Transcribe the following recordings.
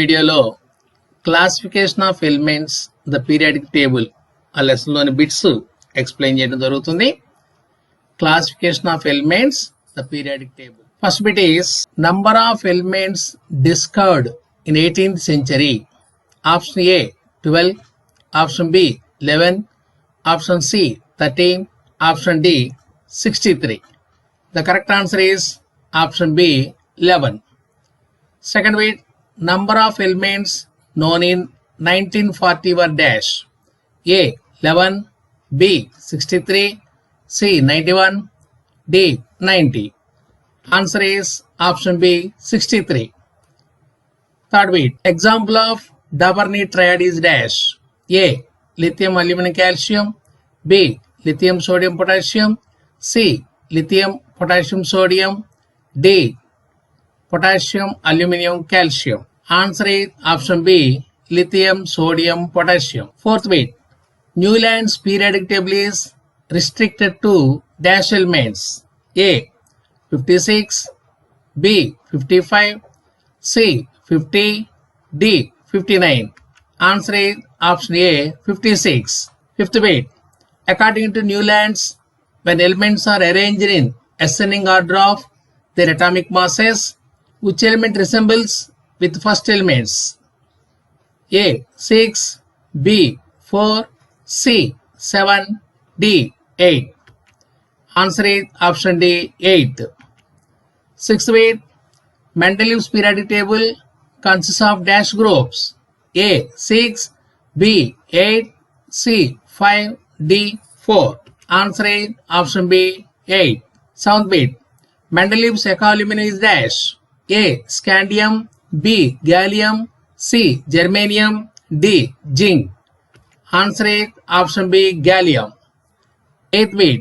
వీడియోలో classification of elements the periodic table ఆ లెసన్లోని బిట్స్ ఎక్స్ప్లెయిన్ చేయడం జరుగుతుంది. Classification of elements the periodic table. First bit is number of elements discovered in 18th century. Option A 12, option B 11, option C 13, option D 63. The correct answer is option B 11. Second bit, number of elements known in 1940 were dash. A 11, B 63, C 91, D 90. Answer is option B 63. Third bit, example of Davarni triad is dash. A lithium aluminum calcium, B lithium sodium potassium, C lithium potassium sodium, D potassium aluminum calcium. Answer is option B lithium sodium potassium. Fourth bit, Newland's periodic table is restricted to dash elements. A 56, B 55, C 50, D 59. Answer is option A 56. Fifth bit, according to Newland's, when elements are arranged in ascending order of their atomic masses, which element resembles with first elements? A 6, B 4, C 7, D 8. Answer is option D 8. Sixth bit, Mendeleev's periodic table consists of dash groups. A 6, B 8, C 5, D 4. Answer is option B 8. Seventh bit, Mendeleev's ecoaluminum is dash. A scandium, B gallium, C germanium, D zinc. Answer is option B gallium. Eighth bit,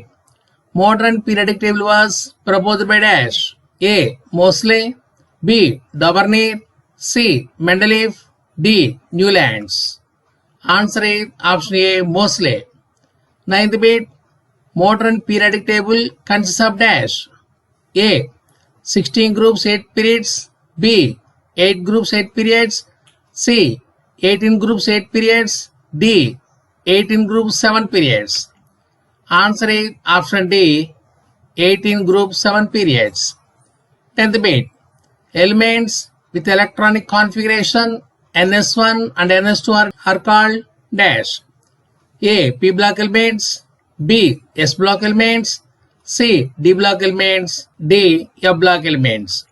modern periodic table was proposed by dash. A Moseley, B Davarni, C Mendeleev, D Newlands. Answer is option A Moseley. Ninth bit, modern periodic table consists of dash. A 16 groups 8 periods, B 8 groups 8 periods, C 18 groups 8 periods, D 18 groups 7 periods. Answer is option D 18 groups 7 periods. 10th bit, elements with electronic configuration NS1 and NS2 are called dash. A P block elements, B S block elements, C D block elements, D F block elements.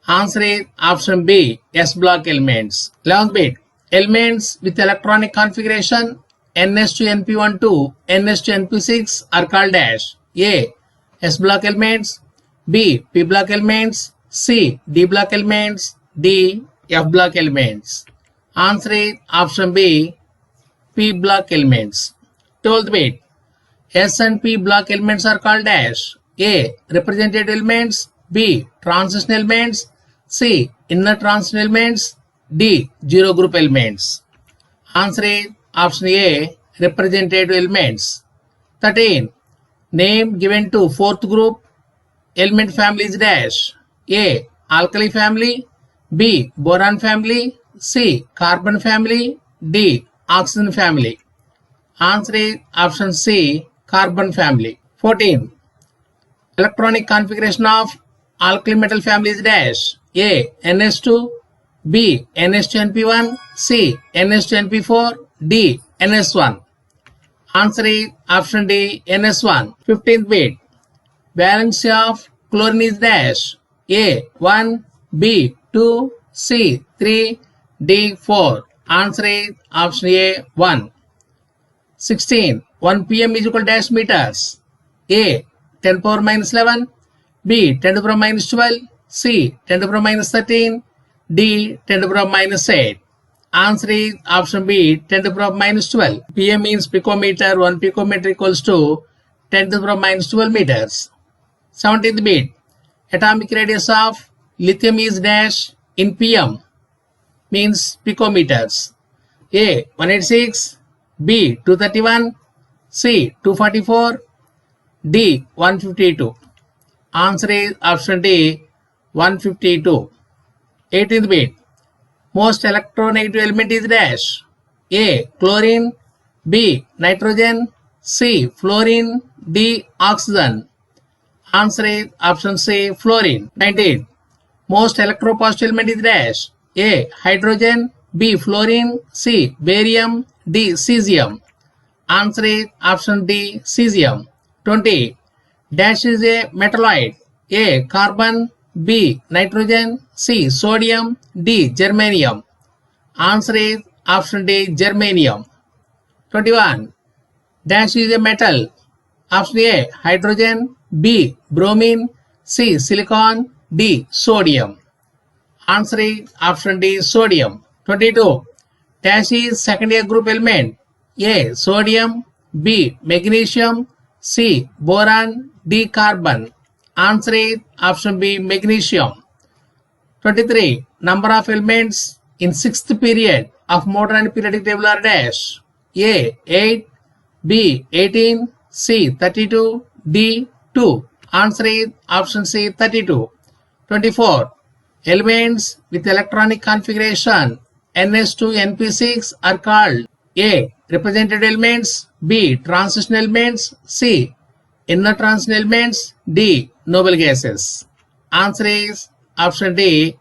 Answer is option B S block elements. 11th bit, elements with electronic configuration NS2 NP12, NS2 NP6 are called dash. A S block elements, B P block elements, C D block elements, D F block elements. Answer is option B P block elements. 12th bit, S and P block elements are called dash. A representative elements, B transition elements, C inner transition elements, D zero group elements. Answer is option A representative elements. 13, name given to fourth group element family is dash. A alkali family, B boron family, C carbon family, D oxygen family. Answer is option C carbon family. 14, electronic configuration of alkali metal family is dash. A NS2, B NS2NP1, C NS2NP4, D NS1. Answer is option D NS1. 15th bit, valency of chlorine is dash. A 1, B 2, C 3, D 4. Answer is option A 1. 16, 1 pm is equal to dash meters. A 10 power minus 11, B 10 to the power minus 12, C 10 to the power minus 13, D 10 to the power minus 8. Answer is option B 10 to the power minus 12. pm means picometer. 1 picometer equals to 10 to the power minus 12 meters. 17th bit, atomic radius of lithium is dash in pm means picometers. A 186, B 231, C 244, D 152. Answer is option D 152. 18th bit, Most electronegative element is dash. A. Chlorine. B. Nitrogen. C. Fluorine. D. Oxygen. Answer is option C. Fluorine. 19. Most electropositive element is dash. A. Hydrogen. B. Fluorine. C. Barium. D. Cesium. Answer is option D. Cesium. 20. Dash is a metalloid. A. Carbon. B. Nitrogen. C. Sodium. D. Germanium. Answer is option D. Germanium. 21. Dash is a metal. Option A. Hydrogen. B. Bromine. C. Silicon. D. Sodium. Answer is option D. Sodium. 22. Dash is secondary group element. A. Sodium. B. Magnesium. C. Boron. D. Carbon. Answer is option B. Magnesium. 23. Number of elements in sixth period of modern periodic table are dash. A. 8. B. 18. C. 32. D. 2. Answer is option C. 32. 24. Elements with electronic configuration NS2 NP6 are called A. Representative elements. B. Transition elements. C. Inner transition elements. D. Noble gases. Answer is option D.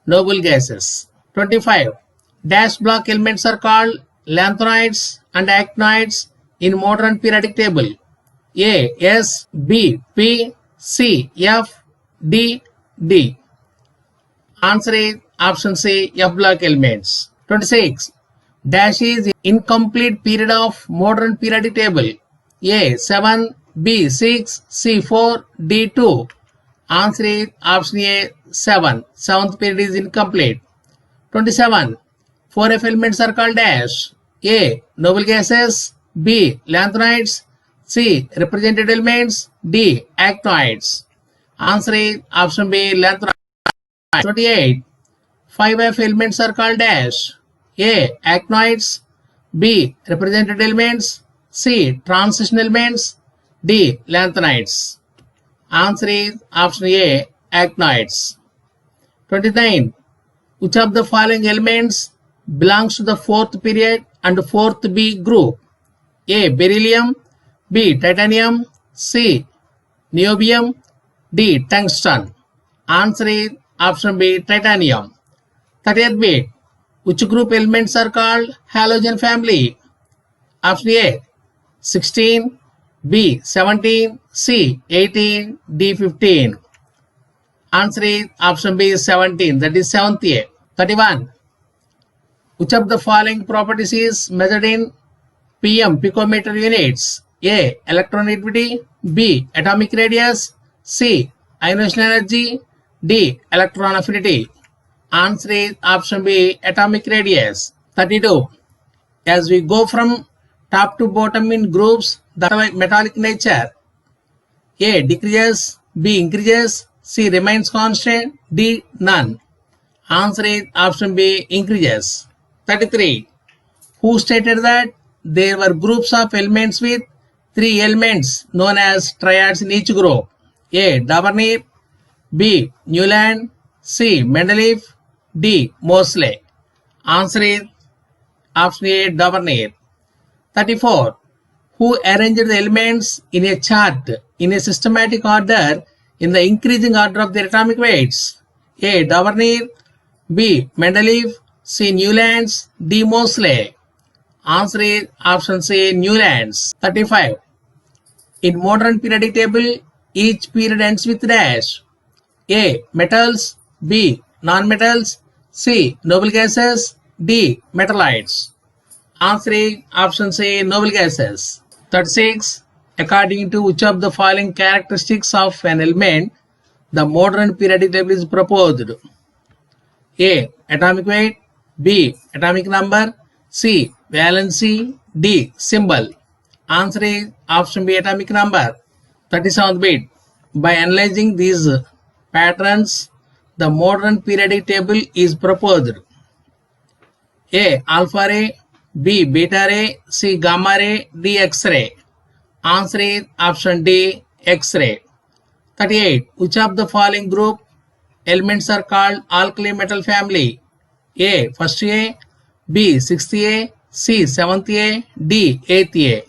Noble gases. 25. Dash block elements are called lanthanoids and actinoids in modern periodic table. A. S. B. P. C. F. D. D. Answer is option C. F block elements. 26. Dash is incomplete period of modern periodic table. A. 7. B. 6. C. 4. D. 2. Answer is option A. 7. Seventh period is incomplete. 27. 4F elements are called dash. A. Noble gases. B. Lanthanoids. C. Representative elements. D. Actinoids. Answer is option B. Lanthanoids. 28. 5F elements are called dash. A. Actinoids. B. Representative elements. C. Transition elements. D. Lanthanoids. Answer is option A. Actinoids. 29. Which of the following elements belongs to the fourth period and fourth B group? A. Beryllium. B. Titanium. C. Niobium. D. Tungsten. Answer is option B. Titanium. 30th bit. Which group elements are called halogen family? Option A. 16. B. 17. C. 18. D. 15. Answer is option B. 17. That is 7th A. 31. Which of the following properties is measured in PM picometer units? A. Electronegativity. B. Atomic radius. C. Ionization energy. D. Electron affinity. Answer is option B. Atomic radius. 32. As we go from top to bottom in groups, the metallic nature. A. Decreases. B. Increases. C. Remains constant. D. None. Answer is option B. Increases. 33. Who stated that there were groups of elements with 3 elements known as triads in each group? A. Davenport. B. Newland. C. Mendeleev. D. Moseley. Answer is option A. Davenport. 34. Who arranged the elements in a chart in a systematic order in the increasing order of their atomic weights? A. Davenport. B. Mendeleev. C. Newlands. D. Moseley. Answer is option C. Newlands. 35. In modern periodic table, each period ends with dash. A. Metals. B. Non-metals. C. Noble gases. D. Metalloids. Answer is option C. Noble gases. 36. According to which of the following characteristics of an element, the modern periodic table is proposed? A. Atomic weight. B. Atomic number. C. Valency. D. Symbol. Answer is option B. Atomic number. 37th bit. By analyzing these patterns, the modern periodic table is proposed. A. Alpha ray. B. Beta ray. C. Gamma ray. D. X-ray. Answer is option D. X-ray. 38. Which of the following group elements are called alkali metal family? A. First A, B. Sixth A, C. Seventh A, D. Eighth A.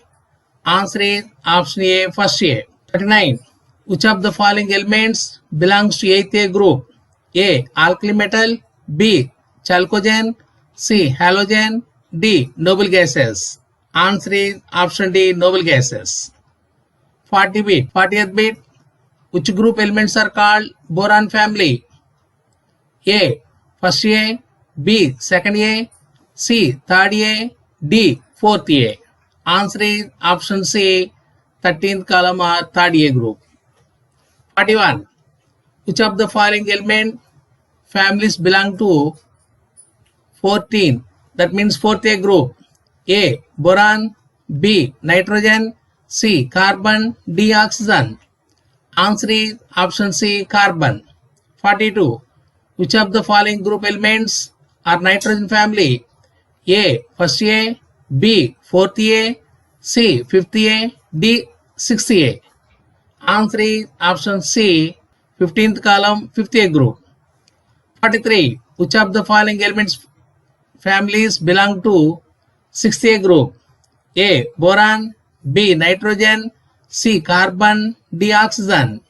Answer is option A, first A. 39. Which of the following elements belongs to 8th A group? A. Alkali metal, B. Chalcogen, C. Halogen, D. Noble gases. Answer is option D, noble gases. 40th bit. Which group elements are called boron family? A. First A, B. Second A, C. Third A, D. Fourth A. Answer is option C, 13th column or third A group. 41. Which of the following element families belong to 14? That means fourth A group. A. Boron, B. Nitrogen, C. Carbon, D. Oxygen. Answer is option C, carbon. 42. Which of the following group elements are nitrogen family? A. First A, B. Fourth A, C. Fifth A, D. Sixth A. Answer is option C, 15th column, 5th A group. 43. Which of the following elements families belong to 6th A group? A. Boron, B. Nitrogen, C. Carbon, D. Oxygen.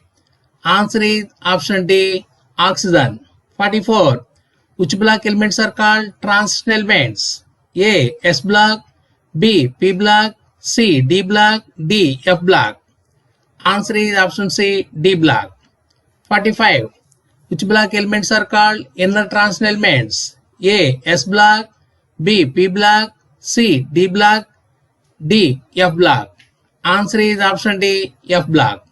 Answer is option D, oxygen. 44. Which block elements are called transition elements? A. S block, B. P block, C. D block, D. F block. Answer is option C, D block. 45. Which block elements are called inner transition elements? A. S block, B. P block, C. D block, D. F block. Answer is option D, F block.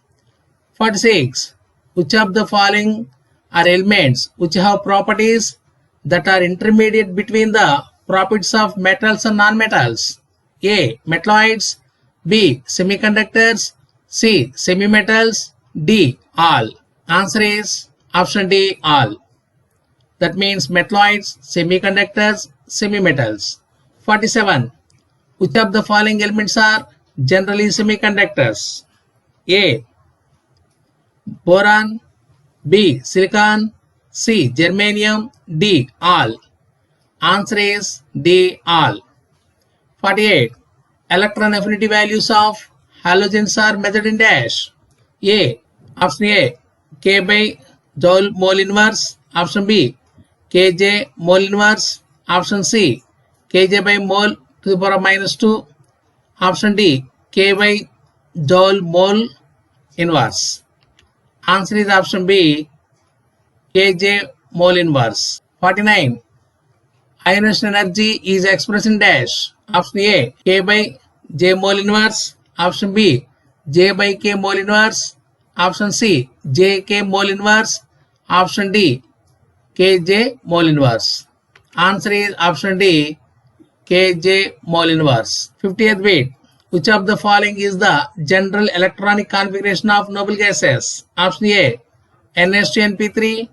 46. Which of the following are elements which have properties that are intermediate between the properties of metals and non-metals? A. Metalloids, B. Semiconductors, C. Semimetals, D. All. Answer is option D, all. That means metalloids, semiconductors, semimetals. 47. Which of the following elements are generally semiconductors? A. Boron, B. Silicon, C. Germanium, D. All. Answer is D. All. 48. Electron affinity values of halogens are measured in dash. A. Option A, K by joule mole inverse. Option B, Kj mole inverse. Option C, Kj by mole to the power of -2. Option D, K by joule mole inverse. Answer is option B, Kj mole inverse. 49. Ionization energy is expressed in dash. Option A, K by J mole inverse. Option B, J by K mole inverse. Option C, Jk mole inverse. Option D, Kj mole inverse. Answer is option D, Kj mole inverse. 50th bit. Which of the following is the general electronic configuration of noble gases? Option A, NH2NP3.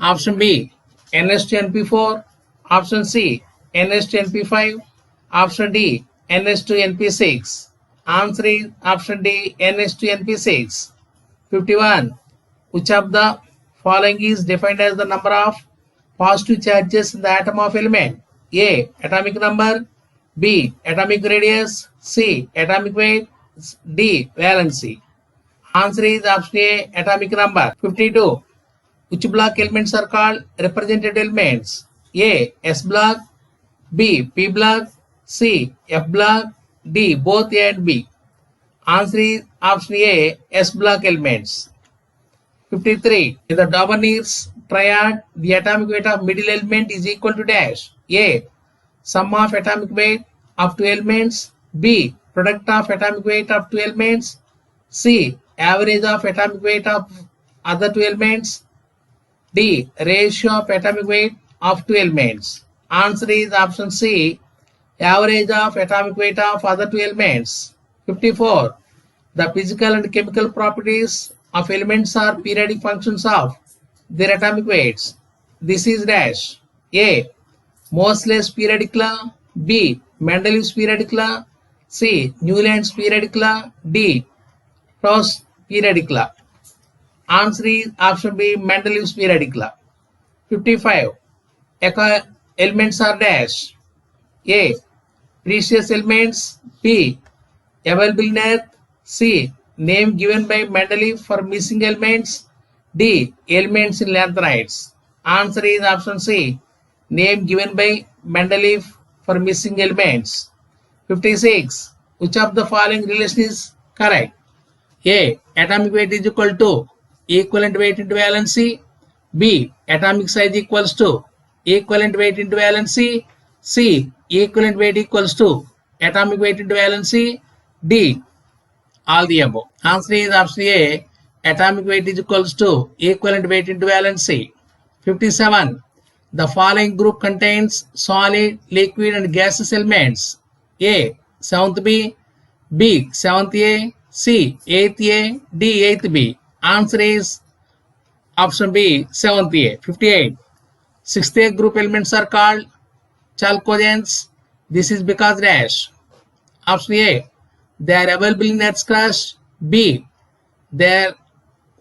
Option B, NH2NP4. Option C, NH2NP5. Option D, NH2NP6. Answer is option D, NH2NP6. 51. Which of the following is defined as the number of positive charges in the atom of element? A. Atomic number, B. Atomic radius, C. Atomic weight, D. Valency. Answer is option A, atomic number. 52. Which block elements are called representative elements? A. S block, B. P block, C. F block, D. Both A and B. Answer is option A, S block elements. 53. In the Daubeney's triad, the atomic weight of middle element is equal to dash. A. Sum of atomic weight of two elements. B. Product of atomic weight of two elements. C. Average of atomic weight of other two elements. D. Ratio of atomic weight of two elements. Answer is option C, average of atomic weight of other two elements. 54. The physical and chemical properties of elements are periodic functions of their atomic weights. This is dash. A. Moseley's periodic law. B. Mendeleev's periodic law. C. Newland's periodic law. D. Proust's periodic law. Answer is option B, Mendeleev's periodic law. 55. elements are dash. A. Precious elements. B. Available in earth. C. Name given by Mendeleev for missing elements. D. Elements in lanthanides. Answer is option C. Name given by Mendeleev for missing elements. 56. Which of the following relation is correct? A. Atomic weight is equal to equivalent weight into valency. B. Atomic size equals to equivalent weight into valency. C. Equivalent weight equals to atomic weight into valency. D. All the above. Answer is option A. Atomic weight is equals to equivalent weight into valency. 57. The following group contains solid, liquid and gaseous elements. A. 7th B. B. 7th A. C. 8th A. D. 8th B. Answer is option B. 7th A. 58. 6th A group elements are called chalcogens. This is because dash. Option A. They are available in Earth's crust. B. They are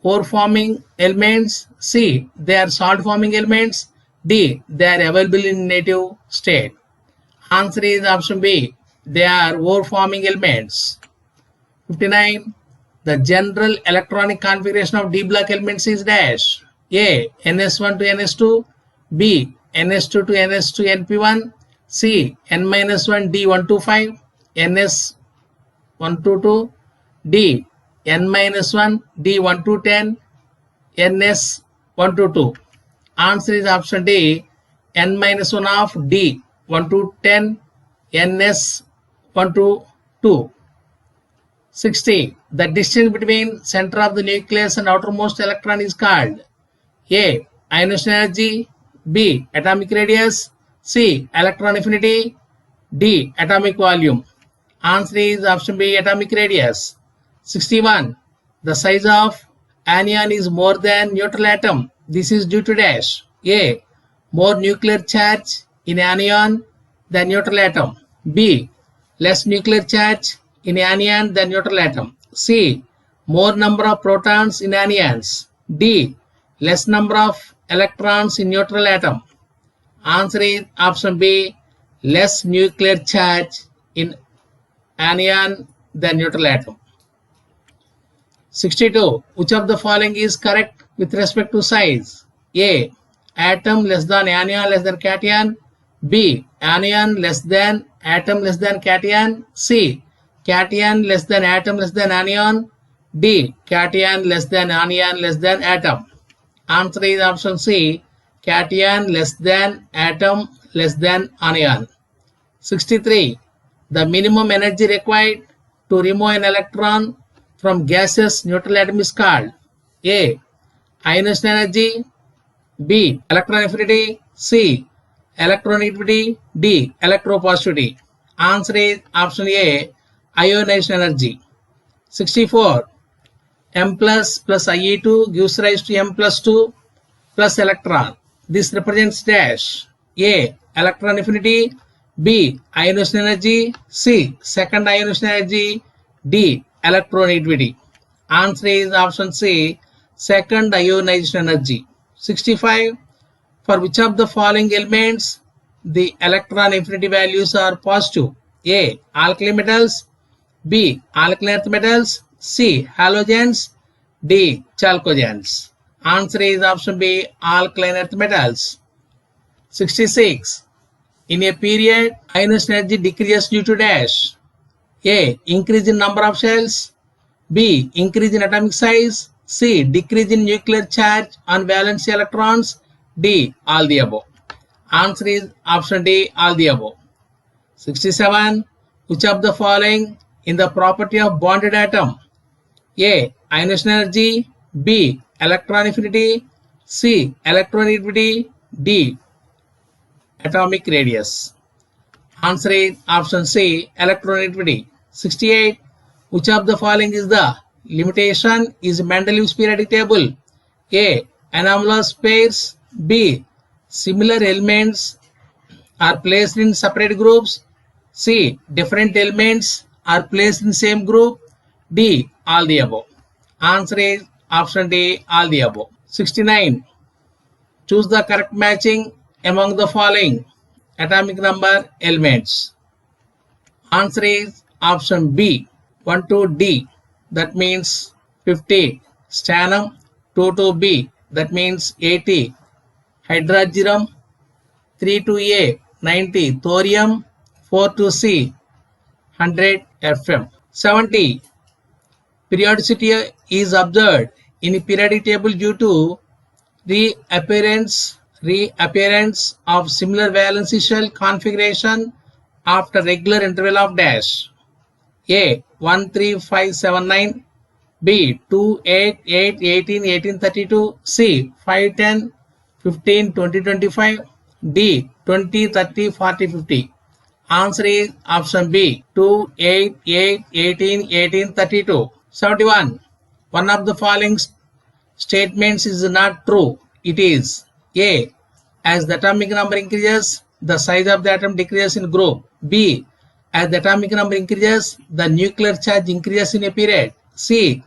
ore forming elements. C. They are salt forming elements. D. They are available in native state. Answer is option B. They are ore forming elements. 59. The general electronic configuration of D block elements is dash. A. NS1 to NS2. B. NS2 to NS2 NP1. C. N-1 D125. NS122. D. N-1 D1210. NS122. Answer is option D. N-1 of D1210. NS122. 60. The distance between center of the nucleus and outermost electron is called A. Ionization energy. B. Atomic radius. C. Electron affinity. D. Atomic volume. Answer is option B. Atomic radius. 61. The size of anion is more than neutral atom. This is due to dash. A. More nuclear charge in anion than neutral atom. B. Less nuclear charge in anion than neutral atom. C. More number of protons in anions. D. Less number of electrons in neutral atom. Answer is option B. Less nuclear charge in anion than neutral atom. 62. Which of the following is correct with respect to size? A. Atom less than anion less than cation. B. Anion less than atom less than cation. C. Cation less than atom less than anion. D. Cation less than anion less than atom. Answer is option C. Cation less than atom less than anion. 63. The minimum energy required to remove an electron from gaseous neutral atom is called A. Ionization energy. B. Electron affinity. C. Electronegativity. D. Electropositivity. Answer is option A. Ionization energy. 64. M plus IE2 gives rise to M plus 2 plus electron. This represents dash. A. Electron affinity. B. Ionization energy. C. Second ionization energy. D. Electronegativity. Answer is option C. Second ionization energy. 65. For which of the following elements the electron affinity values are positive? A. Alkali metals. B. Alkaline earth metals. C. Halogens. D. Chalcogens. Answer is option B. Alkaline earth metals. 66. In a period, ionization energy decreases due to dash. A. Increase in number of shells. B. Increase in atomic size. C. Decrease in nuclear charge on valence electrons. D. All the above. Answer is option D. All the above. 67. Which of the following in the property of bonded atom? A. Ionization energy. B. Electron affinity. C. Electronegativity. D. Atomic radius. Answer is option C. Electronegativity. 68. Which of the following is the limitation is Mendeleev's periodic table? A. Anomalous pairs. B. Similar elements are placed in separate groups. C. Different elements are placed in same group. D. All the above. Answer is option D. All the above. 69. Choose the correct matching among the following. atomic number elements? Answer is option B, 12D, that means 50. Stannum, 22B, that means 80. Hydrogen, 32A, 90. Thorium, 42C, 100 FM. 70. Periodicity is observed in a periodic table due to reappearance of similar valency shell configuration after regular interval of dash. A 13579, B 288 18 1832, C 510 15 20 25, D 20 30 40 50. Answer is option B, 288 18 18 32. 71. One of the following statements is not true. It is A. As the atomic number increases, the size of the atom decreases in group. B. As the atomic number increases, the nuclear charge increases in a period. C.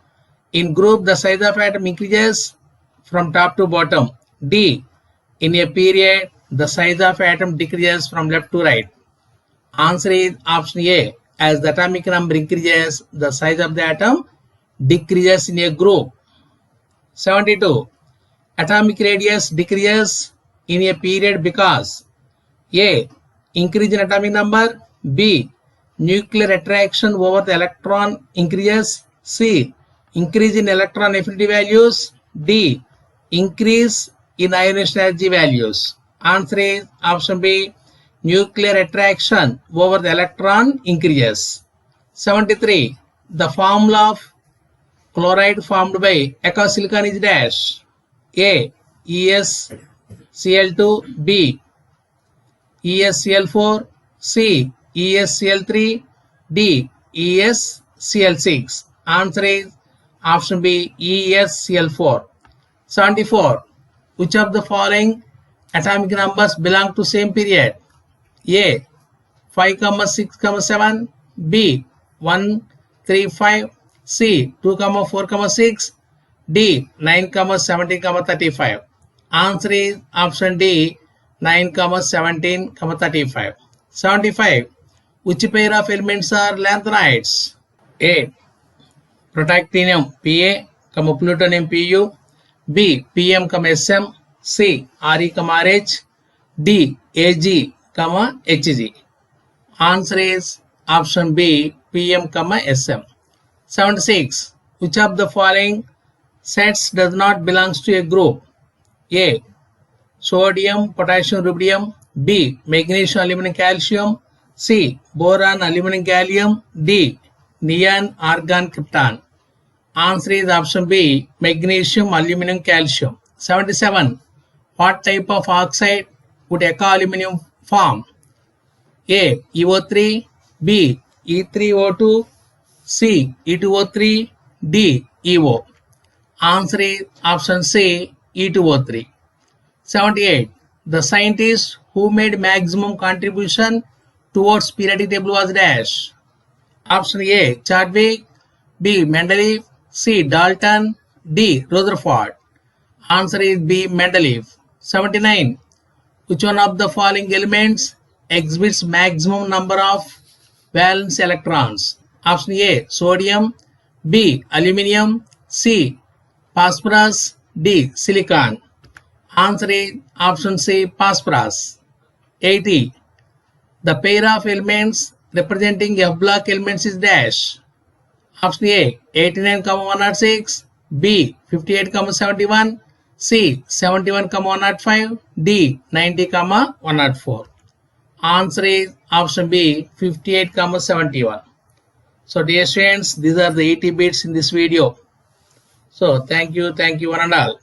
In group, the size of atom increases from top to bottom. D. In a period, the size of atom decreases from left to right. Answer is option A. As the atomic number increases, the size of the atom decreases in a group. 72. Atomic radius decreases in a period because A. Increase in atomic number. B. Nuclear attraction over the electron increases. C. Increase in electron affinity values. D. Increase in ionization energy values. Answer is option B. Nuclear attraction over the electron increases. 73. The formula of chloride formed by aqueous silicon is dash. A. EsCl2. B. EsCl4. C. EsCl3. D. EsCl6. Answer is option B. EsCl4. 74. Which of the following atomic numbers belong to same period? A. 5, 6, 7. B. 1, 3, 5. C. 2, 4, 6. D. 9, 17, 35. Answer is option D. 9, 17, 35. 75. Which pair of elements are lanthanides? A. Protactinium Pa, plutonium Pu. B. Pm, Sm. C. Re, Rh. D. Ag, Hg. Answer is option B. Pm, Sm. 76. Which of the following sets does not belongs to a group? A. Sodium, potassium, rubidium. B. Magnesium, aluminum, calcium. C. Boron, aluminum, gallium. D. Neon, argon, krypton. Answer is option B. Magnesium, aluminum, calcium. 77. What type of oxide would echo aluminum form? A. EO3. B. E3O2. C. E2O3. D. EO. Answer is option C. E2O3. 78. The scientist who made maximum contribution towards periodic table was dash. Option A. Chadwick. B. Mendeleev. C. Dalton. D. Rutherford. Answer is B. Mendeleev. 79. Which one of the following elements exhibits maximum number of valence electrons? Option A. Sodium. B. Aluminium. C. Phosphorus. D. Silicon. Answer is option C. Phosphorus. 80. The pair of elements representing F block elements is dash. Option A. 89, 106. B. 58, 71. C. 71, 105. D. 90, 104. Answer is option B. 58, 71. So dear students, these are the 80 bits in this video. So thank you one and all.